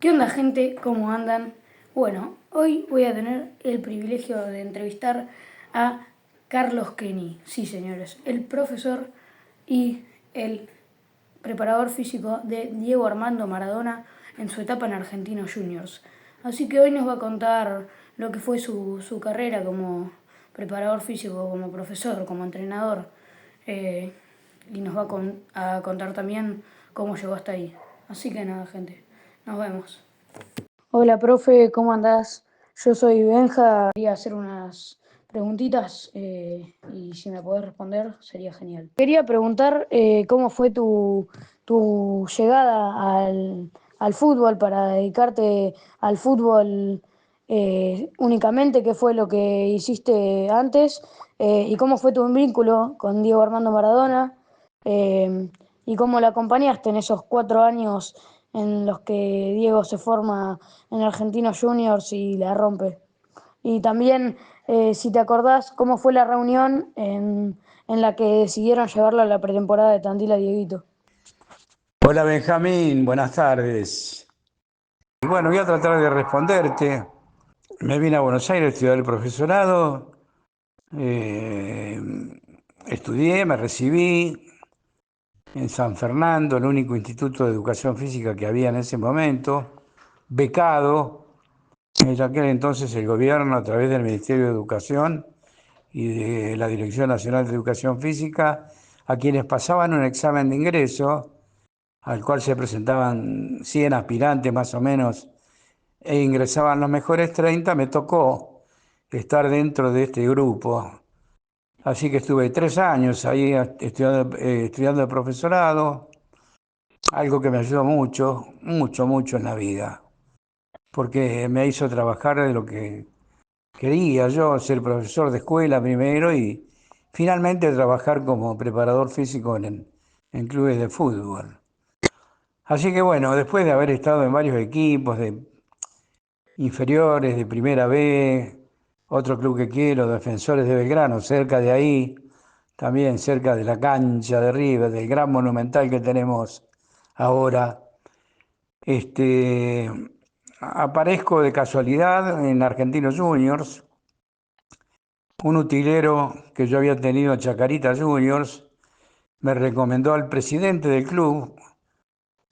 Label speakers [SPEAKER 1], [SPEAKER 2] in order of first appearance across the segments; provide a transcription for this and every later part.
[SPEAKER 1] ¿Qué onda, gente? ¿Cómo andan? Bueno, hoy voy a tener el privilegio de entrevistar a Carlos Kenny. Sí, señores, el profesor y el preparador físico de Diego Armando Maradona en su etapa en Argentinos Juniors. Así que hoy nos va a contar lo que fue su carrera como preparador físico, como profesor, como entrenador. eh, y nos va a contar también cómo llegó hasta ahí. Así que nada, gente, nos vemos. Hola, profe, ¿cómo andás? Yo soy Benja, quería hacer unas preguntitas y si me podés responder sería genial. Quería preguntar cómo fue tu llegada al fútbol para dedicarte al fútbol únicamente, qué fue lo que hiciste antes y cómo fue tu vínculo con Diego Armando Maradona eh, y cómo lo acompañaste en esos 4 años en los que Diego se forma en Argentinos Juniors y la rompe. Y también, si te acordás, cómo fue la reunión en la que decidieron llevarlo a la pretemporada de Tandil a Dieguito.
[SPEAKER 2] Hola Benjamín, buenas tardes. Y bueno, voy a tratar de responderte. Me vine a Buenos Aires a estudiar el profesorado, eh, estudié, me recibí en San Fernando, el único instituto de educación física que había en ese momento, becado. En aquel entonces el gobierno, a través del Ministerio de Educación y de la Dirección Nacional de Educación Física, a quienes pasaban un examen de ingreso, al cual se presentaban 100 aspirantes más o menos, e ingresaban los mejores 30, me tocó estar dentro de este grupo. Así que estuve 3 años ahí estudiando el profesorado, algo que me ayudó mucho, mucho, mucho en la vida, porque me hizo trabajar de lo que quería yo, ser profesor de escuela primero y finalmente trabajar como preparador físico en clubes de fútbol. Así que bueno, después de haber estado en varios equipos de inferiores, de Primera B, otro club que quiero, Defensores de Belgrano, cerca de ahí, también cerca de la cancha de River, del gran monumental que tenemos ahora. Este, Aparezco de casualidad en Argentinos Juniors, un utilero que yo había tenido en Chacarita Juniors, me recomendó al presidente del club,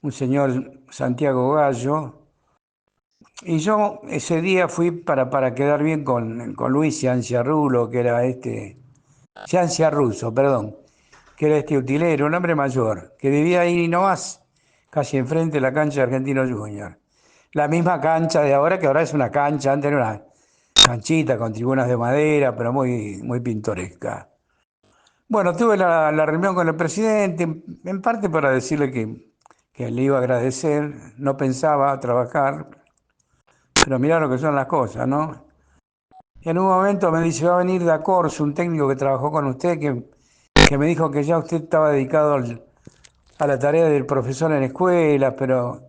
[SPEAKER 2] un señor Santiago Gallo. Y yo ese día fui para quedar bien con Luis Cianciarulo, que era Cianciaruso, perdón, que era este utilero, un hombre mayor, que vivía ahí nomás, casi enfrente de la cancha de Argentinos Juniors. La misma cancha de ahora, que ahora es una cancha, antes era una canchita con tribunas de madera, pero muy, muy pintoresca. Bueno, tuve la reunión con el presidente, en parte para decirle que le iba a agradecer, no pensaba trabajar, pero mirá lo que son las cosas, ¿no? En un momento me dice, va a venir Da Corso, un técnico que trabajó con usted, que me dijo que ya usted estaba dedicado a la tarea del profesor en escuelas, pero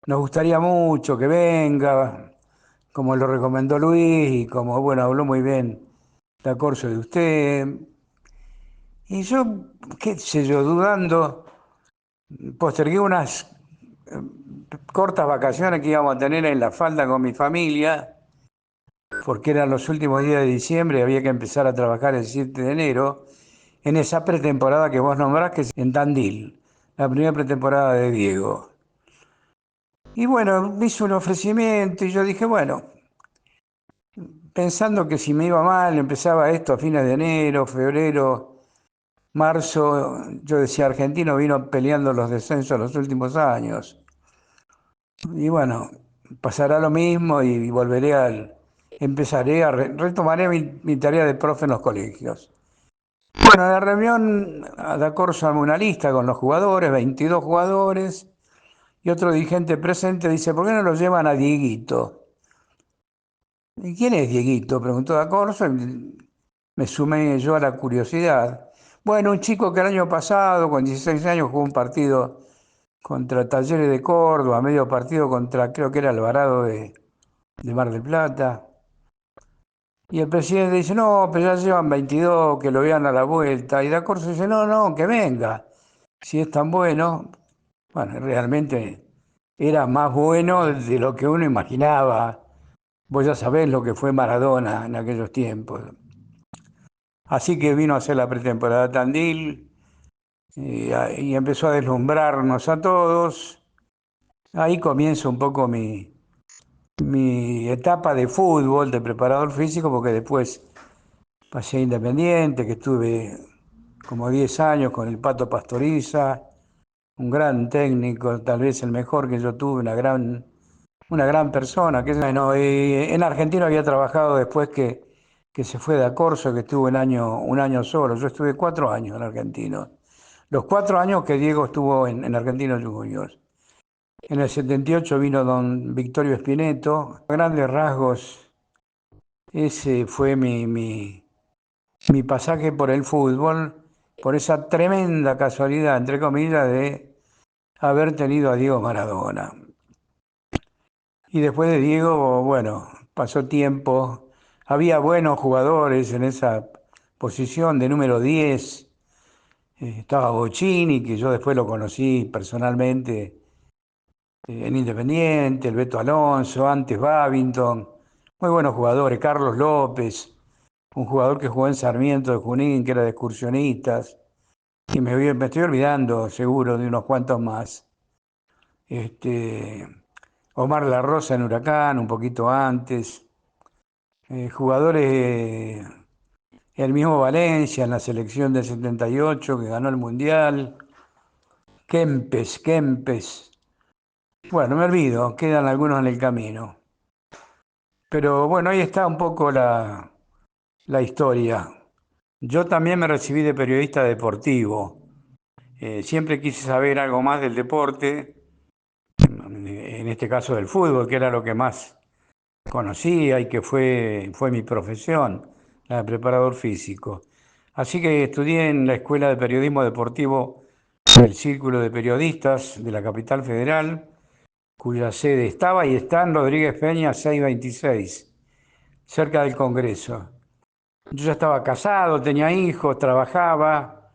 [SPEAKER 2] nos gustaría mucho que venga, como lo recomendó Luis, y como, bueno, habló muy bien Da Corso de usted. Y yo, qué sé yo, dudando, postergué unas cortas vacaciones que íbamos a tener en La Falda con mi familia, porque eran los últimos días de diciembre y había que empezar a trabajar el 7 de enero, en esa pretemporada que vos nombrás, que es en Tandil, la primera pretemporada de Diego. Y bueno, me hizo un ofrecimiento y yo dije, bueno, pensando que si me iba mal, empezaba esto a fines de enero, febrero, marzo, yo decía, Argentino vino peleando los descensos los últimos años. Y bueno, pasará lo mismo y retomaré mi tarea de profe en los colegios. Bueno, en la reunión, Da Corso armó una lista con los jugadores, 22 jugadores, y otro dirigente presente dice, ¿por qué no lo llevan a Dieguito? ¿Y quién es Dieguito? Preguntó Da Corso, y me sumé yo a la curiosidad. Bueno, un chico que el año pasado, con 16 años, jugó un partido contra Talleres de Córdoba, medio partido contra, creo que era Alvarado de Mar del Plata. Y el presidente dice, no, pero ya llevan 22, que lo vean a la vuelta. Y Da Corso dice, no, no, que venga. Si es tan bueno, bueno, realmente era más bueno de lo que uno imaginaba. Vos ya sabés lo que fue Maradona en aquellos tiempos. Así que vino a hacer la pretemporada Tandil y empezó a deslumbrarnos a todos. Ahí comienza un poco mi etapa de fútbol, de preparador físico, porque después pasé a Independiente, que estuve como 10 años con el Pato Pastoriza, un gran técnico, tal vez el mejor que yo tuve, una gran persona. Bueno, en Argentina había trabajado después que se fue de Acorso, que estuvo un año solo. Yo estuve 4 años en Argentino. Los 4 años que Diego estuvo en Argentinos Juniors. En el 78 vino don Victorio Spineto. A grandes rasgos, ese fue mi pasaje por el fútbol, por esa tremenda casualidad, entre comillas, de haber tenido a Diego Maradona. Y después de Diego, bueno, pasó tiempo. Había buenos jugadores en esa posición de número 10. Estaba Bocini, que yo después lo conocí personalmente en Independiente, el Beto Alonso, antes Babington. Muy buenos jugadores. Carlos López, un jugador que jugó en Sarmiento de Junín, que era de excursionistas. Y me estoy olvidando, seguro, de unos cuantos más. Este, Omar La Rosa en Huracán, un poquito antes. Jugadores, el mismo Valencia en la selección del 78 que ganó el Mundial. Kempes. Bueno, me olvido, quedan algunos en el camino. Pero bueno, ahí está un poco la historia. Yo también me recibí de periodista deportivo. Siempre quise saber algo más del deporte, en este caso del fútbol, que era lo que más conocía y que fue mi profesión, la de preparador físico. Así que estudié en la Escuela de Periodismo Deportivo del Círculo de Periodistas de la Capital Federal, cuya sede estaba y está en Rodríguez Peña 626, cerca del Congreso. Yo ya estaba casado, tenía hijos, trabajaba.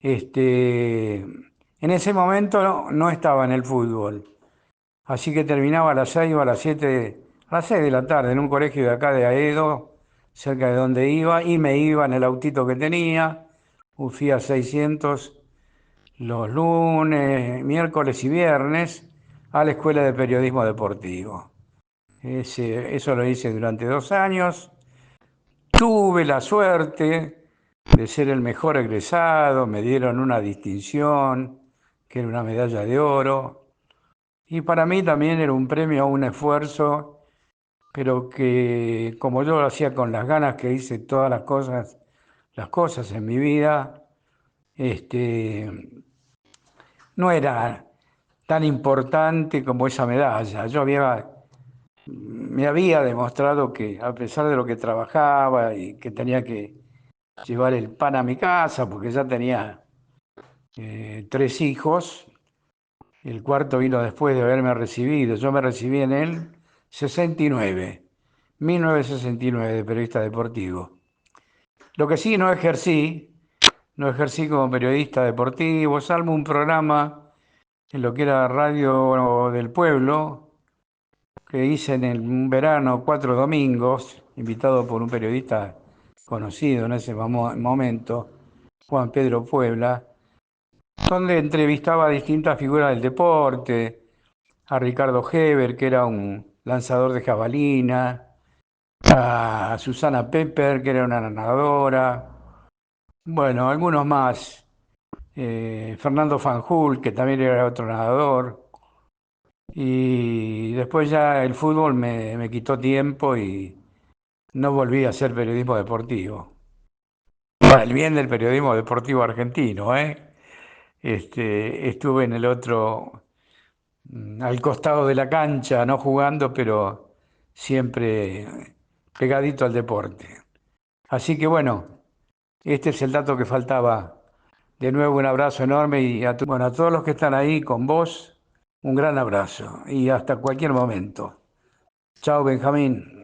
[SPEAKER 2] En ese momento no estaba en el fútbol. Así que terminaba a las 6 o a las 7, a las 6 de la tarde en un colegio de acá de Aedo, cerca de donde iba, y me iba en el autito que tenía, un Fiat 600, los lunes, miércoles y viernes, a la Escuela de Periodismo Deportivo. Eso lo hice durante 2 años. Tuve la suerte de ser el mejor egresado, me dieron una distinción, que era una medalla de oro. Y para mí también era un premio a un esfuerzo, pero que como yo lo hacía con las ganas que hice todas las cosas en mi vida, este, no era tan importante como esa medalla. Me había demostrado que a pesar de lo que trabajaba y que tenía que llevar el pan a mi casa, porque ya tenía 3 hijos. El cuarto vino después de haberme recibido. Yo me recibí en el 69, 1969, de periodista deportivo. Lo que sí no ejercí como periodista deportivo, salvo un programa en lo que era Radio del Pueblo, que hice un verano 4 domingos, invitado por un periodista conocido en ese momento, Juan Pedro Puebla, donde entrevistaba a distintas figuras del deporte, a Ricardo Heber, que era un lanzador de jabalina, a Susana Pepper, que era una nadadora, bueno, algunos más, Fernando Fanjul, que también era otro nadador, y después ya el fútbol me quitó tiempo y no volví a hacer periodismo deportivo. Para el bien del periodismo deportivo argentino, ¿eh? Estuve en el otro, al costado de la cancha, no jugando, pero siempre pegadito al deporte. Así que bueno, este es el dato que faltaba. De nuevo un abrazo enorme y bueno, a todos los que están ahí con vos, un gran abrazo y hasta cualquier momento. Chao, Benjamín.